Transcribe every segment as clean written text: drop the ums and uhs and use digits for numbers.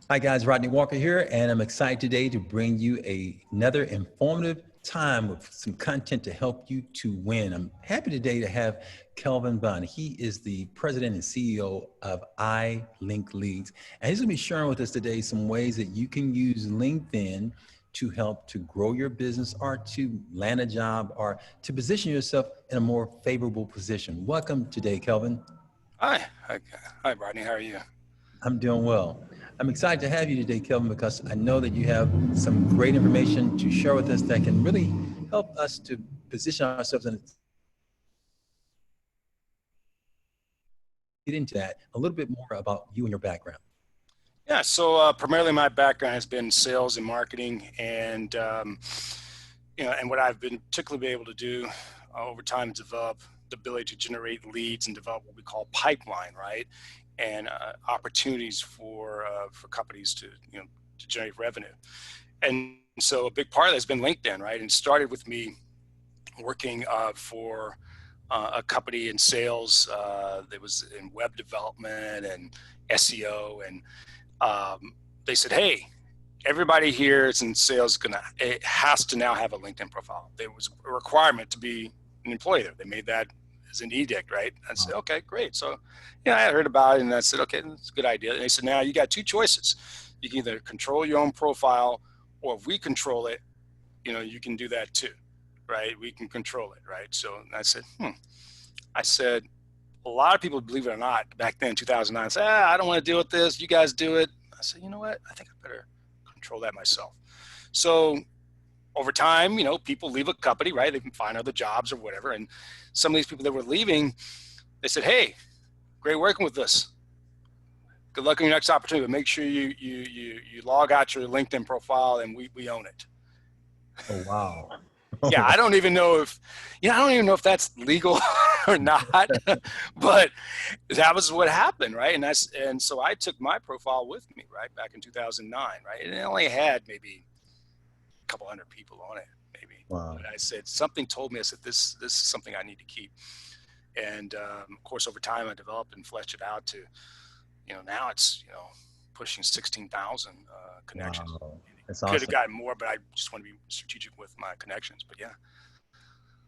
Hi guys, Rodney Walker here, and I'm excited today to bring you another informative time with some content to help you to win. I'm happy today to have Kelvin Vaughan. He is the president and CEO of iLink Leads, and he's going to be sharing with us today some ways that you can use LinkedIn to help to grow your business or to land a job or to position yourself in a more favorable position. Welcome today, Kelvin. Hi. Hi, Rodney. How are you? I'm doing well. I'm excited to have you today, Kelvin, because I know that you have some great information to share with us that can really help us to position ourselves in. Get into that a little bit more about you and your background. Yeah, so primarily my background has been sales and marketing, and and what I've been particularly able to do over time is develop the ability to generate leads and develop what we call pipeline, right? And opportunities for companies to to generate revenue. And so a big part of that has been LinkedIn, right? And it started with me working for a company in sales that was in web development and SEO, and they said, "Hey, everybody here is in sales it has to now have a LinkedIn profile." There was a requirement to be an employee there. They made that as an edict, right? I said, "Okay, great." So, yeah, I heard about it, and I said, "Okay, that's a good idea." And they said, "Now you got two choices. You can either control your own profile, or if we control it, you can do that too, right? We can control it, right?" So I said, I said, a lot of people, believe it or not, back then, 2009, said, "I don't want to deal with this. You guys do it." I said, "You know what? I think I better control that myself." So over time, people leave a company, right? They can find other jobs or whatever. And some of these people that were leaving, they said, "Hey, great working with us. Good luck on your next opportunity, but make sure you log out your LinkedIn profile, and we own it." Oh, wow. Yeah, Oh, I don't even know if, I don't even know if that's legal or not, but that was what happened, right? And so I took my profile with me, right, back in 2009, right? And it only had maybe a couple hundred people on it, maybe. wow. But I said, something told me, I said, this is something I need to keep. And of course, over time, I developed and fleshed it out to, now it's, pushing 16,000 connections. Wow. It That's could have awesome. gotten more, but I just want to be strategic with my connections. But yeah.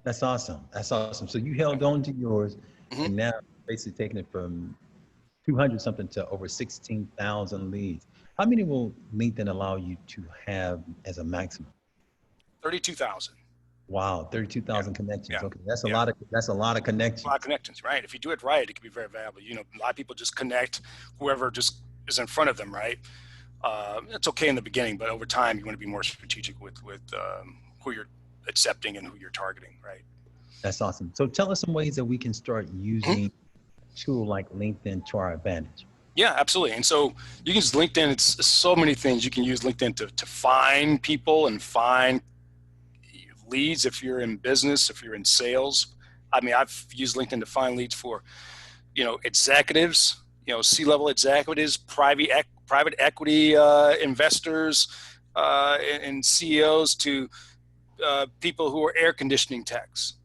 That's awesome. That's awesome. So you held on to yours Mm-hmm. and now basically taking it from 200 something to over 16,000 leads. How many will LinkedIn allow you to have as a maximum? 32,000. Wow, Yeah. 32,000 connections. Yeah. Okay, Yeah. that's a lot of A lot of connections. connections, right? If you do it right, it can be very valuable. A lot of people just connect whoever just is in front of them, right? It's okay in the beginning, but over time, you want to be more strategic with who you're accepting and who you're targeting, right? That's awesome. So tell us some ways that we can start Mhm. using a tool like LinkedIn to our advantage. Yeah, absolutely. And so you can use LinkedIn. It's so many things you can use LinkedIn to find people and find leads. If you're in business, if you're in sales, I mean, I've used LinkedIn to find leads for executives, C-level executives, private equity investors, and CEOs, to people who are air conditioning techs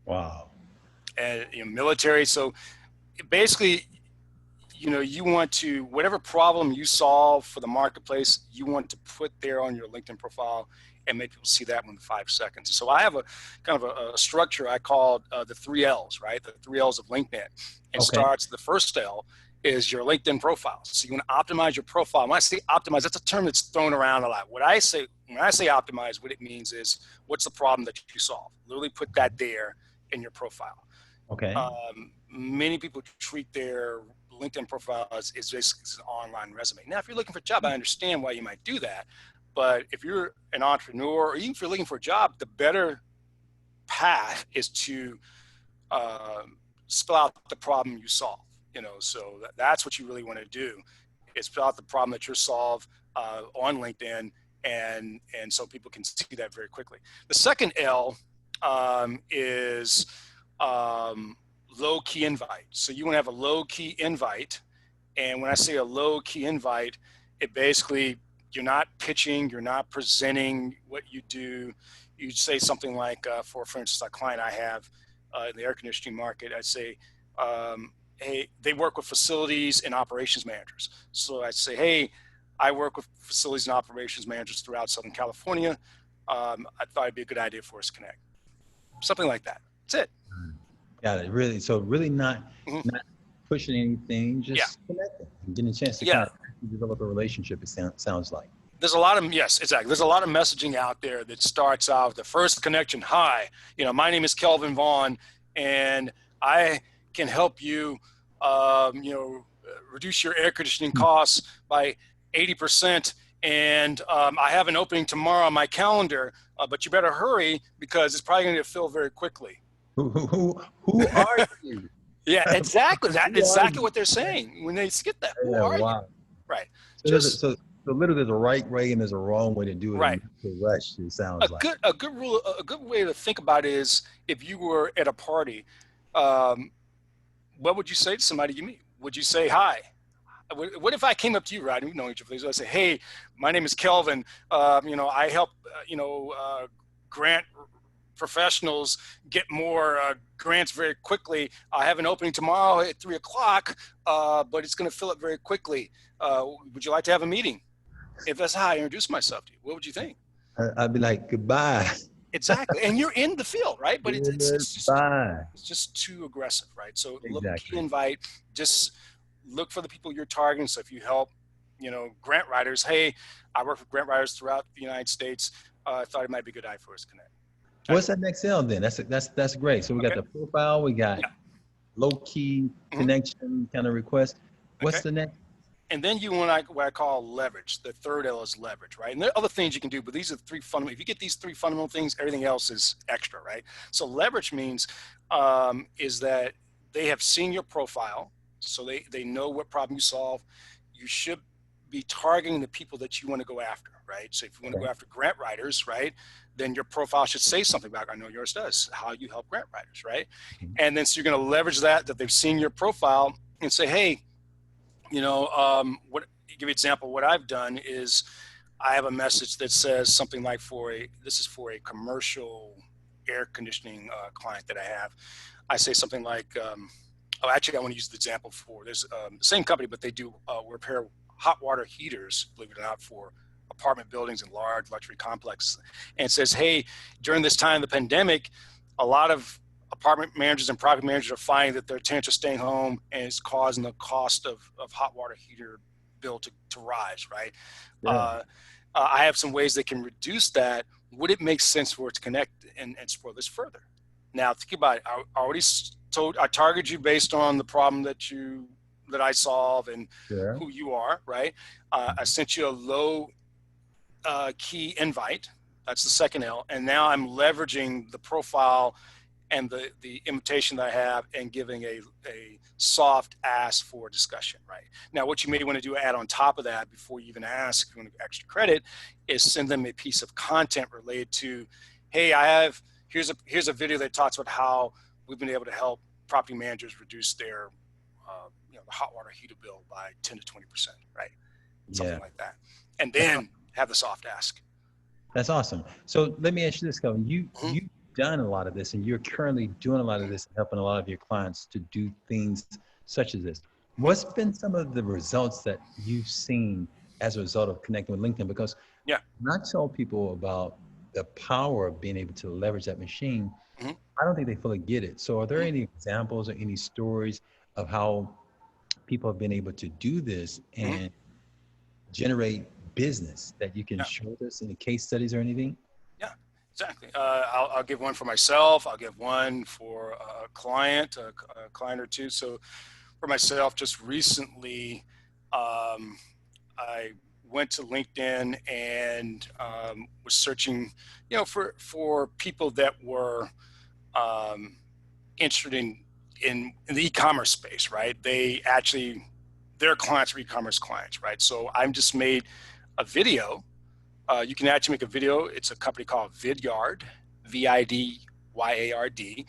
Wow. and military. So basically, you want to, whatever problem you solve for the marketplace, you want to put there on your LinkedIn profile and make people see that within 5 seconds. So I have a kind of a structure I call the 3 L's, right? The 3 L's of LinkedIn. And Okay. starts, the first L is your LinkedIn profile. So you want to optimize your profile. When I say optimize, that's a term that's thrown around a lot. When I say optimize, what it means is, what's the problem that you solve? Literally put that there in your profile. Okay. Many people treat their LinkedIn profile as basically an online resume. Now, if you're looking for a job, I understand why you might do that. But if you're an entrepreneur, or even if you're looking for a job, the better path is to spell out the problem you solve. So that's what you really want to do, is spell out the problem that you solve on LinkedIn, and so people can see that very quickly. The second L is low key invite. So you want to have a low key invite. And when I say a low key invite, it basically, you're not pitching, you're not presenting what you do. You say something like, for instance, a client I have in the air conditioning market, I'd say, hey, they work with facilities and operations managers. So I'd say, hey, I work with facilities and operations managers throughout Southern California. I thought it'd be a good idea for us to connect. Something like that. That's it. Got it. Really. So really Mhm. not pushing anything, Yeah. just connecting and getting a chance to Yeah. kind of develop a relationship. It sounds like. There's a lot of, yes, exactly. There's a lot of messaging out there that starts out with the first connection. Hi, my name is Kelvin Vaughan, and I can help you, reduce your air conditioning costs by 80%. And I have an opening tomorrow on my calendar, but you better hurry because it's probably going to get filled very quickly. Who are you? Yeah, exactly. That's Who are exactly you? what they're saying when they get that. Who Yeah, are you? wow. Right. So Just so literally there's a right way and there's a wrong way to do it, right. and not to rush. It A sounds like. good rule, a good way to think about it is if you were at a party, um, what would you say to somebody you meet? Would you say hi? What if I came up to you, Rodney? We know each other. I say, hey, my name is Kelvin. I help grant professionals get more grants very quickly. I have an opening tomorrow at 3:00, but it's going to fill up very quickly. Would you like to have a meeting? If that's how I introduce myself to you, what would you think? I'd be like, goodbye. Exactly, and you're in the field, right? But Goodbye. it's just too aggressive, right? So low key Exactly. invite, just look for the people you're targeting. So if you help, grant writers, hey, I work with grant writers throughout the United States. I thought it might be a good idea for us to connect. What's that next L then? That's great. So we got Okay. the profile, we got Yeah. low key Mhm. connection kind of request. What's Okay. the next? And then you want what I call leverage. The third L is leverage, right? And there are other things you can do, but these are the three fundamental. If you get these three fundamental things, everything else is extra, right? So leverage means is that they have seen your profile, so they know what problem you solve. You should be targeting the people that you want to go after, right? So if you want to Okay. go after grant writers, right, then your profile should say something about, I know yours does, how you help grant writers, right? Mhm. And then so you're going to leverage that they've seen your profile and say, hey, what give you an example. What I've done is I have a message that says something like this is for a commercial air conditioning client that I have. I say something like, actually I want to use the example for there's the same company, but they do repair hot water heaters, believe it or not, for apartment buildings and large luxury complexes. And it says, hey, during this time of the pandemic, a lot of apartment managers and property managers are finding that their tenants are staying home and it's causing the cost of hot water heater bill to rise, right? Yeah. I have some ways they can reduce that. Would it make sense for it to connect and explore this further? Now, think about it. I target you based on the problem that I solve and Sure. who you are, right? I sent you a low key invite. That's the second L. And now I'm leveraging the profile and the invitation that I have and giving a soft ask for discussion, right? Now, what you may want to do add on top of that before you even ask if you want extra credit is send them a piece of content related to, hey, here's a video that talks about how we've been able to help property managers reduce their the hot water heater bill by 10 to 20%, right? Something Yeah. like that. And then have the soft ask. That's awesome. So let me ask you this, Kelvin. Mhm. You've done a lot of this, and you're currently doing a lot of this, and helping a lot of your clients to do things such as this. Mhm. What's been some of the results that you've seen as a result of connecting with LinkedIn? Because Yeah. when I tell people about the power of being able to leverage that machine, Mhm. I don't think they fully get it. So are there Mhm. any examples or any stories of how people have been able to do this Mhm. and generate business that you can Yeah. share with us? Any case studies or anything? Yeah, exactly. I'll give one for myself. I'll give one for a client, a client or two. So for myself, just recently, I went to LinkedIn and was searching, for people that were um, interested in the e-commerce space, right? Their clients are e-commerce clients, right? So I just made a video. You can actually make a video. It's a company called Vidyard, Vidyard,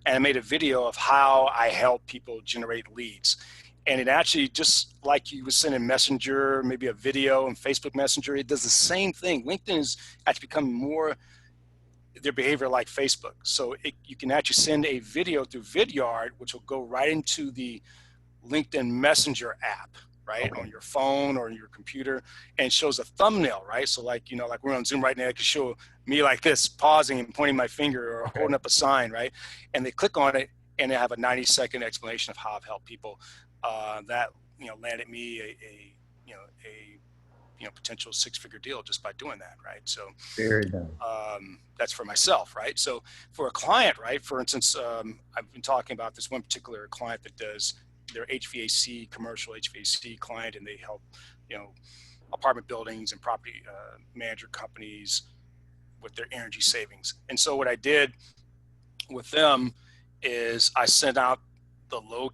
and I made a video of how I help people generate leads. And it actually, just like you would send in Messenger, maybe a video in Facebook Messenger, it does the same thing. LinkedIn is actually becoming more their behavior like Facebook. So you can actually send a video through Vidyard, which will go right into the LinkedIn Messenger app. right, Okay. on your phone or your computer, and shows a thumbnail, right? So like, like we're on Zoom right now, it could show me like this, pausing and pointing my finger or Okay. holding up a sign, right? And they click on it and they have a 90-second explanation of how I've helped people. That, landed me a potential six-figure deal just by doing that, right? So Very nice. that's for myself, right? So for a client, right? For instance, I've been talking about this one particular client that does their HVAC, commercial HVAC client, and they help, apartment buildings and property manager companies with their energy savings. And so what I did with them is I sent out the low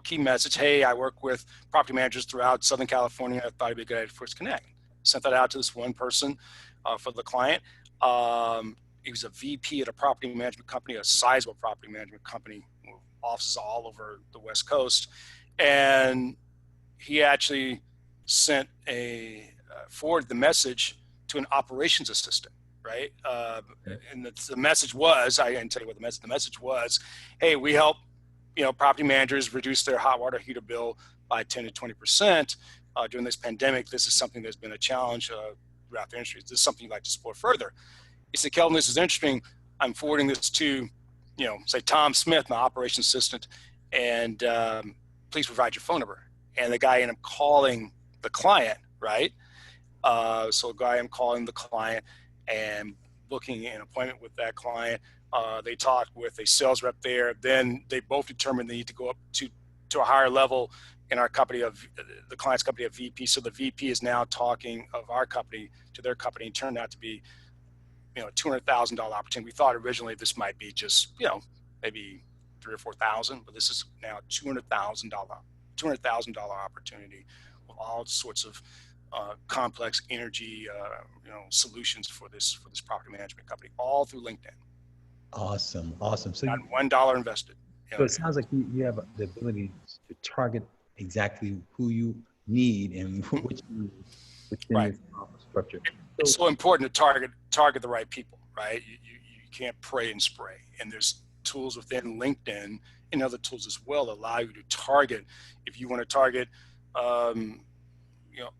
key message. Hey, I work with property managers throughout Southern California. I thought it'd be a good idea for us to connect. Sent that out to this one person for the client. He was a VP at a property management company, a sizable property management company, with offices all over the West Coast, and he actually sent forwarded the message to an operations assistant, right? And the message was, I can tell you what the message was, hey, we help, property managers reduce their hot water heater bill by 10 to 20% during this pandemic. This is something that's been a challenge throughout the industry. Is this something you'd like to explore further? He said, Kelvin, this is interesting. I'm forwarding this to, say Tom Smith, my operations assistant, and please provide your phone number. And the guy ended up calling the client, right? So a guy I'm calling the client and booking an appointment with that client. They talked with a sales rep there. Then they both determined they need to go up to a higher level in our company of the client's company of VP. So the VP is now talking of our company to their company, and turned out to be, $200,000 opportunity. We thought originally this might be just, maybe 3 or 4,000, but this is now $200,000 opportunity with all sorts of complex energy, solutions for this property management company, all through LinkedIn. Awesome. Awesome. So Not $1 invested. so it sounds like you have the ability to target exactly who you need and what you need within Right. this structure. It's so important to target the right people, right? You can't pray and spray. And there's tools within LinkedIn and other tools as well that allow you to target. If you want to target,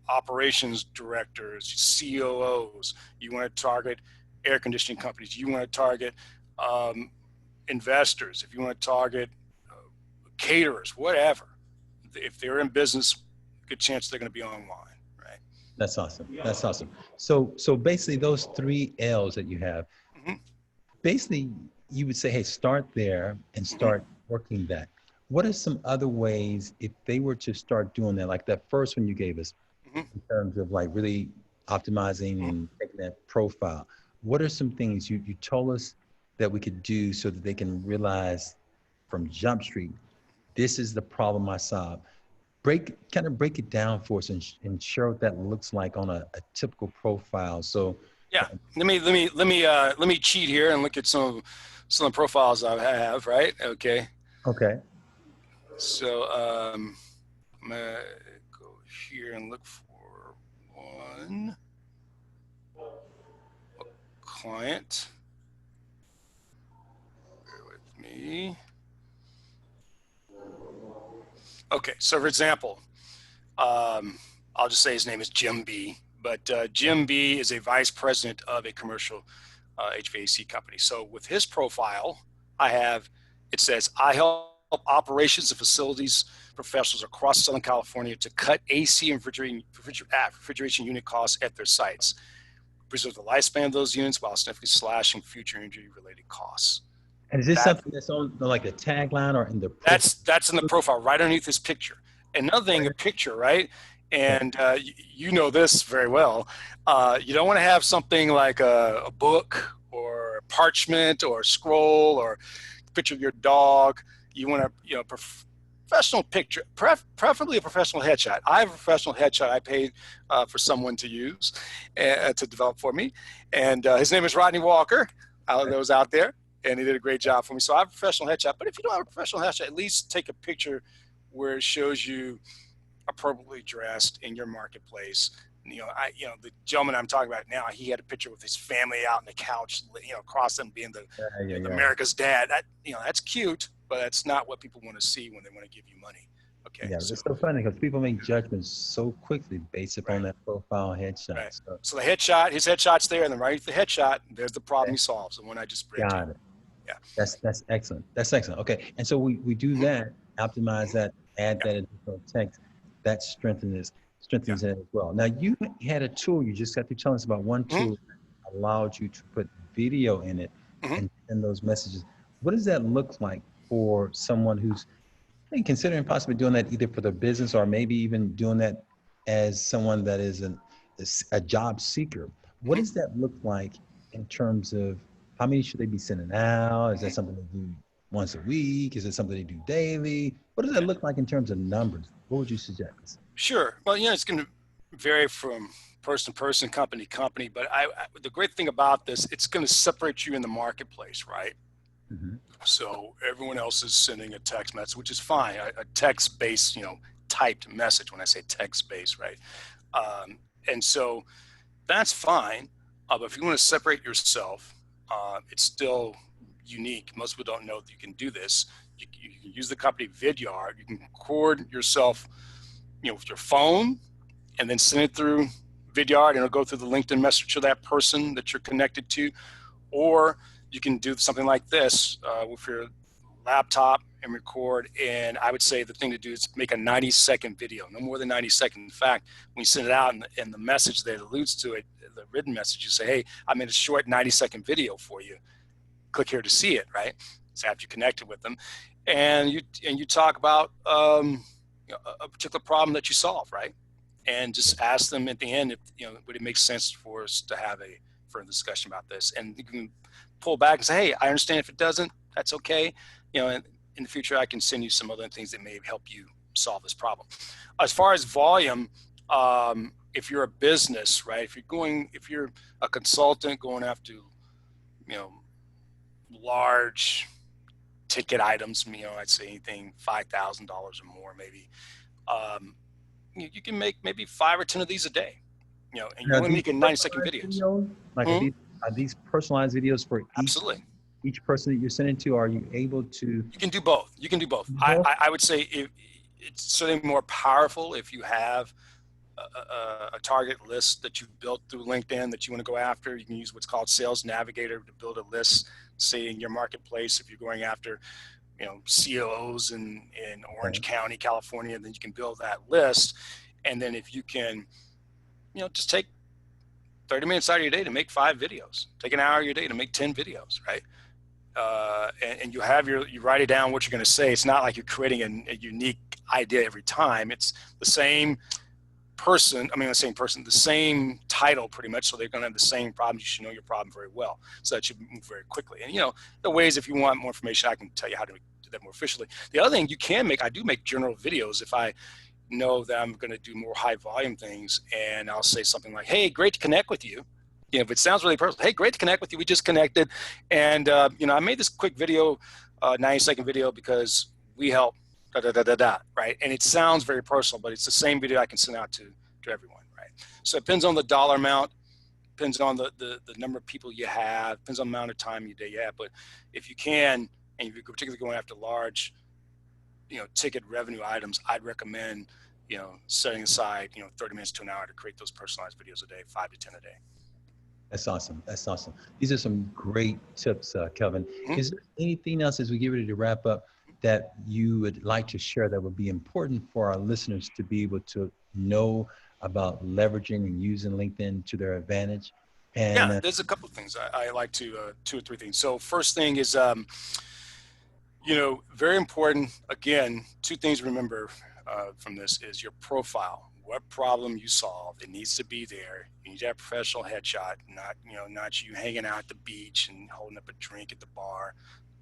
operations directors, COOs, you want to target air conditioning companies, you want to target investors, if you want to target caterers, whatever. If they're in business, good chance they're going to be online. That's awesome. That's awesome. So basically those 3 L's that you have, Mm-hmm. basically you would say, hey, start there and start working that. What are some other ways if they were to start doing that, like that first one you gave us, Mm-hmm. in terms of like really optimizing and taking that profile? What are some things you told us that we could do so that they can realize from Jump Street, this is the problem I solve? Kind of break it down for us and share what that looks like on a typical profile. So Yeah, let me cheat here and look at some of the profiles I have. Right. Okay. okay. So I'm gonna go here and look for one client. Bear with me. Okay, so for example, I'll just say his name is Jim B. But Jim B is a vice president of a commercial HVAC company. So with his profile, it says, I help operations and facilities professionals across Southern California to cut AC and refrigeration unit costs at their sites, preserve the lifespan of those units while significantly slashing future injury-related costs. And is this something that's on like the tagline or in the profile? That's in the profile right underneath this picture. Another thing, a picture, right? And you know this very well. You don't want to have something like a book or a parchment or a scroll or a picture of your dog. You want to, professional picture, preferably a professional headshot. I have a professional headshot I paid for someone to use to develop for me, and his name is Rodney Walker. Those out there. And he did a great job for me. So I have a professional headshot. But if you don't have a professional headshot, at least take a picture where it shows you appropriately dressed in your marketplace. The gentleman I'm talking about now, he had a picture with his family out on the couch, across them being the America's dad. That's cute, but that's not what people want to see when they want to give you money. Okay, Yeah, so it's so funny because people make judgments so quickly based upon right, that profile headshot. right. So, So the headshot, his headshot's there, and then right at the headshot, there's the problem okay, he solves, the one I just read to you. got it. Yeah. That's excellent. That's excellent. Okay, and so we do Mhm, that, optimize mhm. that, add Yeah, that additional text, that yeah. strengthens it as well. Now you had a tool. You just got to tell us about one Mhm, tool that allowed you to put video in it mhm. and send those messages. What does that look like for someone who's considering possibly doing that either for their business or maybe even doing that as someone that is a job seeker? What Mhm, does that look like in terms of how many should they be sending out? Is that mhm. something they do once a week? Is it something they do daily? What does that Yeah, look like in terms of numbers? What would you suggest? sure. Well, it's going to vary from person to person, company to company. But the great thing about this, it's going to separate you in the marketplace, right? Hmm. So everyone else is sending a text message, which is fine. A text-based, typed message. When I say text-based, right? Um, and so that's fine. But if you want to separate yourself, it's still unique. Most people don't know that you can do this. You can use the company Vidyard. You can record yourself, with your phone, and then send it through Vidyard, and it'll go through the LinkedIn message to that person that you're connected to. Or you can do something like this with your laptop and record. And I would say the thing to do is make a 90-second video, no more than 90 seconds. In fact, when you send it out and the message that alludes to it, the written message, you say, hey, I made a short 90-second video for you. Click here to see it, right? So after you connected with them, and you talk about a particular problem that you solve, right? And just ask them at the end if would it make sense for us to have a further discussion about this, and you can pull back and say, hey, I understand. If it doesn't, that's okay. And in the future I can send you some other things that may help you solve this problem. As far as volume, if you're a business, right, if you're a consultant going after large ticket items, I'd say anything $5,000 or more, maybe. um, you can make maybe 5 or 10 of these a day, and And you're are only these making 90-second personalized videos. videos? Like Hmm. are these personalized videos for Absolutely. each person that you're sending to? Are you able to You can do both. You can do both. do I, both? I, I would say it's certainly more powerful if you have a target list that you've built through LinkedIn that you want to go after. You can use what's called Sales Navigator to build a list, say in your marketplace. If you're going after, COOs in Orange Okay. County, California, then you can build that list. And then if you can, just take 30 minutes out of your day to make 5 videos, take an hour of your day to make 10 videos, right? And you write it down what you're going to say. It's not like you're creating a unique idea every time. It's the same the same title pretty much. So they're going to have the same problems. You should know your problem very well. So that should move very quickly. And, the ways, if you want more information, I can tell you how to do that more efficiently. The other thing you can make, I do make general videos if I know that I'm going to do more high volume things. And I'll say something like, hey, great to connect with you. If it sounds really personal, hey, great to connect with you. We just connected. And, I made this quick video, 90-second video, because we help da, da, da, da, da, right? And it sounds very personal, but it's the same video I can send out to everyone, right? So it depends on the dollar amount, depends on the number of people you have, depends on the amount of time you have. But if you can, and if you're particularly going after large, ticket revenue items, I'd recommend, setting aside, 30 minutes to an hour to create those personalized videos a day, 5 to 10 a day. That's awesome. That's awesome. These are some great tips, Kelvin. Mm-hmm. Is there anything else as we get ready to wrap up that you would like to share that would be important for our listeners to be able to know about leveraging and using LinkedIn to their advantage? And Yeah, there's a couple of things I like to, 2 or 3 things. So first thing is, very important. Again, 2 things to remember from this is your profile. What problem you solve? It needs to be there. You need to have a professional headshot, not you hanging out at the beach and holding up a drink at the bar.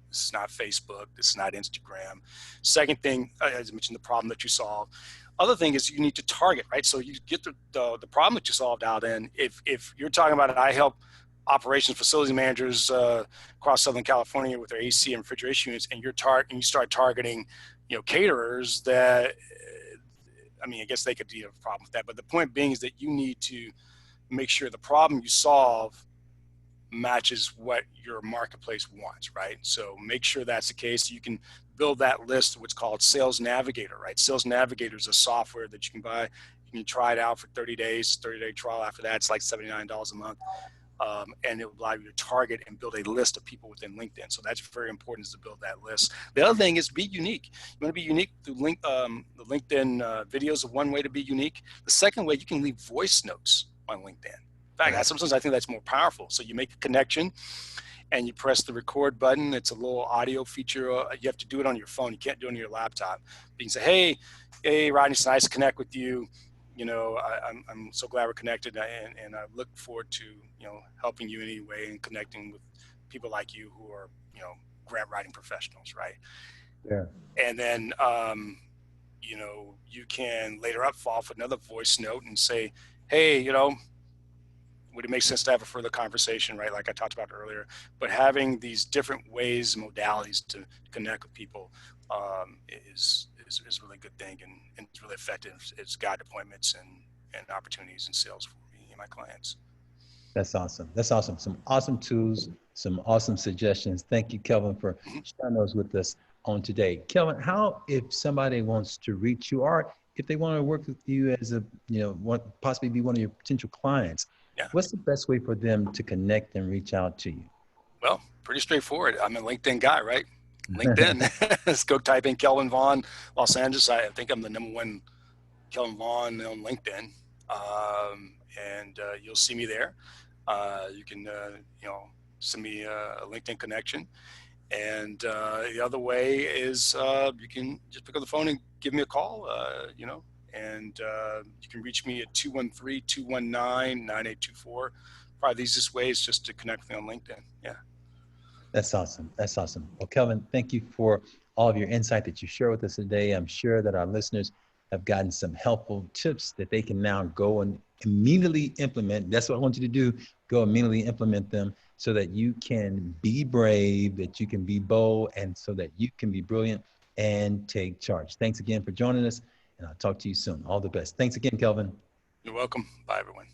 This is not Facebook. This is not Instagram. Second thing, as I mentioned, the problem that you solve. Other thing is you need to target, right? So you get the problem that you solved out in. If you're talking about it, I help operations facility managers across Southern California with their AC and refrigeration units, and you start targeting, caterers that, I guess they could have a problem with that. But the point being is that you need to make sure the problem you solve matches what your marketplace wants, right? So make sure that's the case. You can build that list, what's called Sales Navigator, right? Sales Navigator is a software that you can buy. You can try it out for 30 days, 30-day trial. After that, it's like $79 a month. And it will allow you to target and build a list of people within LinkedIn. So that's very important, is to build that list. The other thing is be unique. You want to be unique through the LinkedIn videos are one way to be unique. The second way, you can leave voice notes on LinkedIn. In fact, sometimes I think that's more powerful. So you make a connection and you press the record button. It's a little audio feature. You have to do it on your phone. You can't do it on your laptop. But you can say, hey, Rodney, it's nice to connect with you. You know, I'm so glad we're connected, and I look forward to, you know, helping you in any way and connecting with people like you who are, you know, grant writing professionals, right? Yeah. And then, you know, you can later up follow with another voice note and say, hey, you know, would it make sense to have a further conversation, right? Like I talked about earlier, but having these different ways, modalities to connect with people is a really good thing, and it's really effective. It's guide appointments and opportunities in sales for me and my clients. That's awesome. That's awesome. Some awesome tools, some awesome suggestions. Thank you, Kelvin, for sharing those with us on today. Kelvin, how, if somebody wants to reach you, or if they want to work with you as a, you know, possibly be one of your potential clients, Yeah. what's the best way for them to connect and reach out to you? Well, pretty straightforward. I'm a LinkedIn guy, right? LinkedIn. Let's go type in Kelvin Vaughan, Los Angeles. I think I'm the #1 Kelvin Vaughan on LinkedIn, and you'll see me there. You can, you know, send me a LinkedIn connection. And the other way is you can just pick up the phone and give me a call, you know, and you can reach me at 213-219-9824. Probably the easiest way is just to connect with me on LinkedIn. Yeah. That's awesome. That's awesome. Well, Kelvin, thank you for all of your insight that you share with us today. I'm sure that our listeners have gotten some helpful tips that they can now go and immediately implement. That's what I want you to do. Go immediately implement them so that you can be brave, that you can be bold, and so that you can be brilliant and take charge. Thanks again for joining us, and I'll talk to you soon. All the best. Thanks again, Kelvin. You're welcome. Bye, everyone.